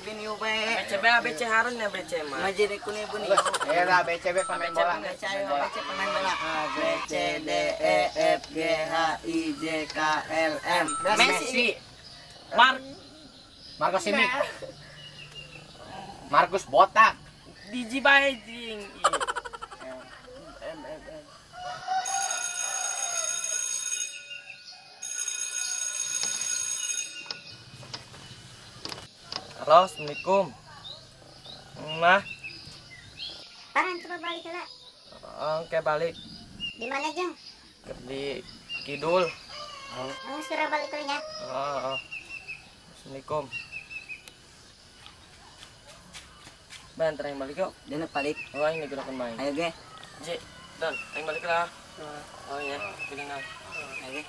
binyo ba BCB ABC haron na BC mah. majiri ko ni buni Ya lah BCB pemain bola. Cayo baca pemain bola A B C D E F G H I J K L M Messi. Marcos Simic. Marcus Botak. Diji bae jing. Halo, Assalamualaikum. Mah, Parang coba balik lah. oke balik Di mana Jeng? di Kidul. Suruh balik dulu ya. Assalamualaikum. Bantar yang balik yuk. dina balik Oh, ini gunakan main. ayo ge Ji, dan yang balik lah. Oh ya, pilih nang. ayo ge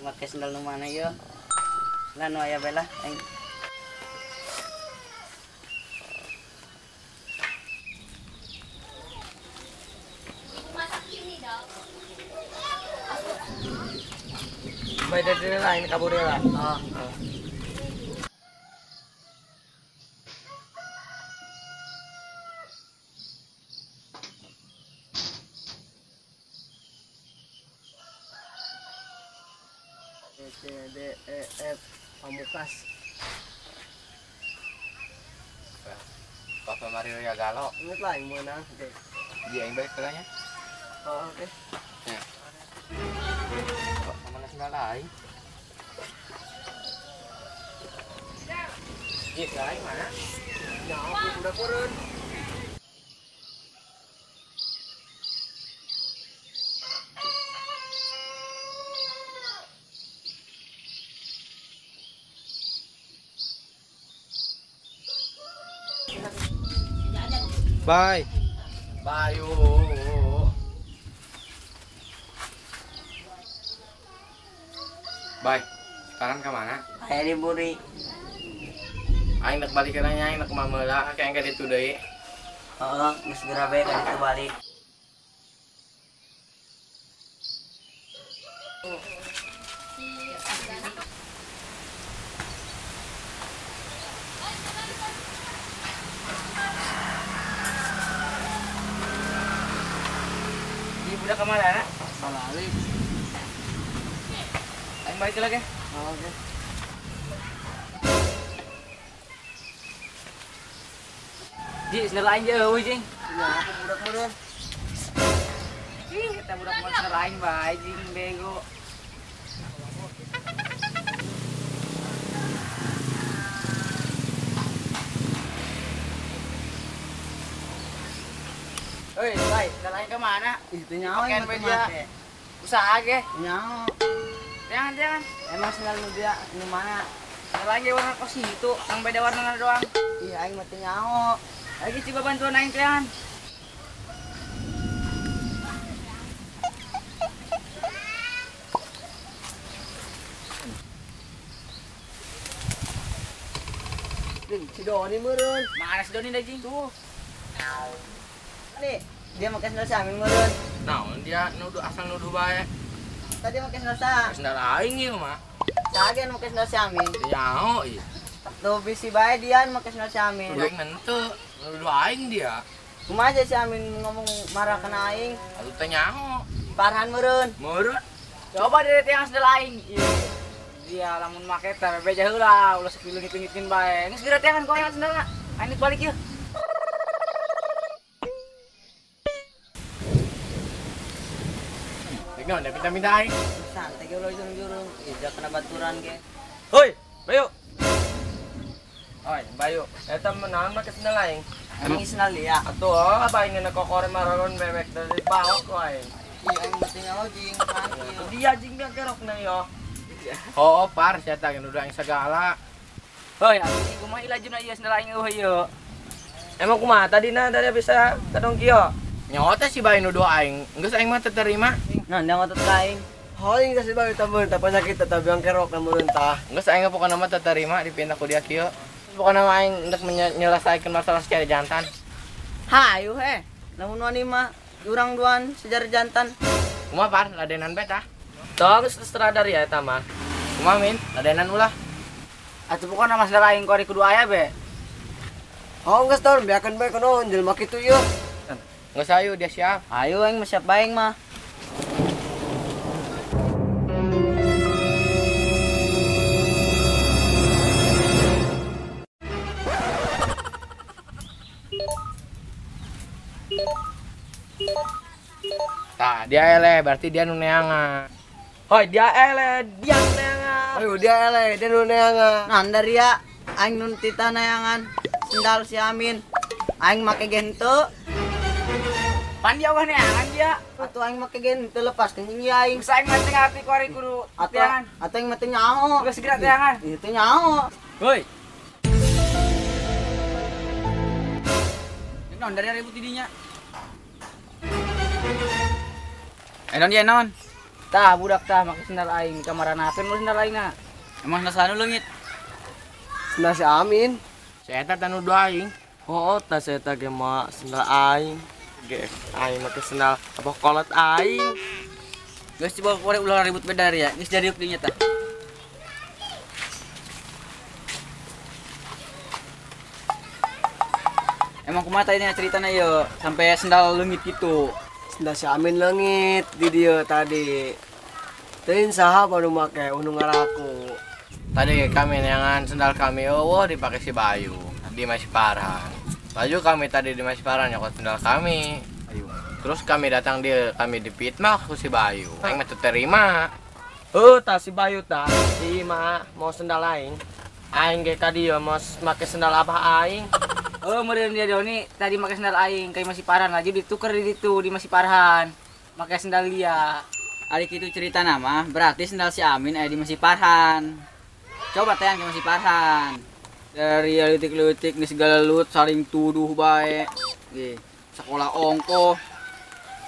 make sendal nu mana yo lan aya bela aing Baik dari lain kabur lah. oh C D E F Pamungkas. Papa Mario ya galo. Ingat lah yang mana? Oke. Dia yang balik kelanya. Oh, oke. Kok mana sendal lain? Ji, lain mana? Ya, aku udah turun. Bye. Bayu. Bye. Sekarang kemana? aya di buri Aing nak balik ke nanya, aing nak mamela, kayak enggak itu deui. oh geus gerabe kan itu balik Di budak kemana? Nak? balik Aing balik lagi. oh oke Ji, sendal lain jauh, jing. ya aku budak meureun Ih, kita budak monster lain bae, jing bego. Hei, Bay, sendal lain kemana? itu nyawa Pakaian yang media. mati Usaha ge. nyawa Jangan. emang sendal nu dia nu mana Sendal lain ge warna kos itu, yang beda warna doang. iya aing mati nyawa Lagi coba bantuan aing kalian. si Doni meureun Mana si Doni dah jing tuh? nih dia make sendal samin meureun Naon dia nuduh asal nuduh bae. tadi make sendal sa Sendal aing ieu mah. sagen make sendal samin Nyaho ieu. tuh bisi bae dian make sendal samin Aing nenteu nuduh aing dia. kumaha aja si Amin ngomong marah kena aing Atuh teh nyaho. Farhan meureun Meureun. Coba dari tiang sendal aing. Dia lamun make teh beja heula, ulah sakilu ngitung-ngitungin bae. Geus geura tiangan koe sendalna. Aing balik yeuh. Dek naon da minta-minta aing. santai ge ulah jurung-jurung ija kena baturan ge Hoi, Bayu. Oi, Bayu. Eta menaon make sendal aing. emang sendal dia Atuh, apa aing na kokore maroron bebek dari bawah ku aing. iya aing mati nyawa jing kan ieu Dia jing dia kerokna yo. Oh, par sia teh nuduh aing segala. Hoi, abi kumaha ilajuna ieu sendal aing eueuh ieu. Emang kumaha tadina tadi bisa kadong kieu? Nyaho teh si bae nuduh aing. Geus aing mah teu terima. nah dia ngotot kain Hoing kasih bae tabeur tah penyakit tapi yang kerok na meurentah. Geus aing pokona mah teu terima dipindah ku dia kieu. Pokona mah aing hendak menyelesaikan masalah secara jantan. hayu he namun wani mah urang duan sejarah jantan Kumaha par ladenan beta. Tong setelah dari ya eta mah. Kumaha min ladenan ulah. Atuh pokona mas da lain kori kudu aya be. Oh geus tong biakeun bae kono jelema kitu ieu. Geus ayo dia siap. Ayo aing mah siap bae mah. Tah, dia ele berarti dia nu neangan. Hoi dia ele dia neangan. Ayo dia ele, dia nu neangan. Nanda ria aing nun tita neangan. Sendal si Amin. Aing make gen teu. Pan dia wah neangan dia. Atuh aing make gen teu lepas ke nyi aing. Bisa aing mah teh ngarti kori kudu teangan. Atuh aing mah teu nyaho. Udah segera teangan. Itu nyaho. Hoi. Non dari ribut didinya. Non dia non. Tah budak tah make sendal aing kamaranan apeun mun sendal aingna. Emang sendal leungit. Sendal si Amin. Saya eta tanu dua aing. Oh, tas eta ge mah sendal aing. Ge aing make sendal apa kolot aing. Geus coba kore ulah ribut beda ya. Geus jadi dinya tah. Emang kumaha tadi ceritanya yo sampai sendal leungit gitu. Sendal si Amin leungit di dieu tadi. Teuing saha baru make unu ngaraku. Tadi kami neangan sendal kami eueuh dipake si Bayu di Masiparan. Baju kami tadi di Masiparan nyokot sendal kami. Terus kami datang dia kami dipitnah ku si Bayu. Aing mah teu terima. Tah si Bayu tah. Si mah mau sendal aing. Aing ge ka dieu mau make sendal apa aing. Oh, meureun dia Doni tadi make sendal aing kayak Masiparan lagi dituker di situ di Masiparan. Make sendal dia. Ari kitu cerita nama, berarti sendal si Amin aya di Masiparan. Coba tayang ke Masiparan. Dari leutik-leutik di segala lut saling tuduh bae. Ge, sekolah ongko.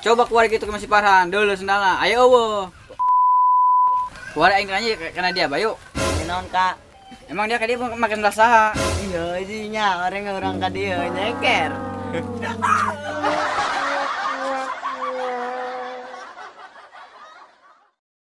Coba keluar gitu ke Masiparan, deuleu sendalna. Ayo eueuh. Keluar aing nanya kana dia, Bayu. Naon Kak? Emang dia ka dia make sendal saha? Iya, idinya orang ka dieu nyeker.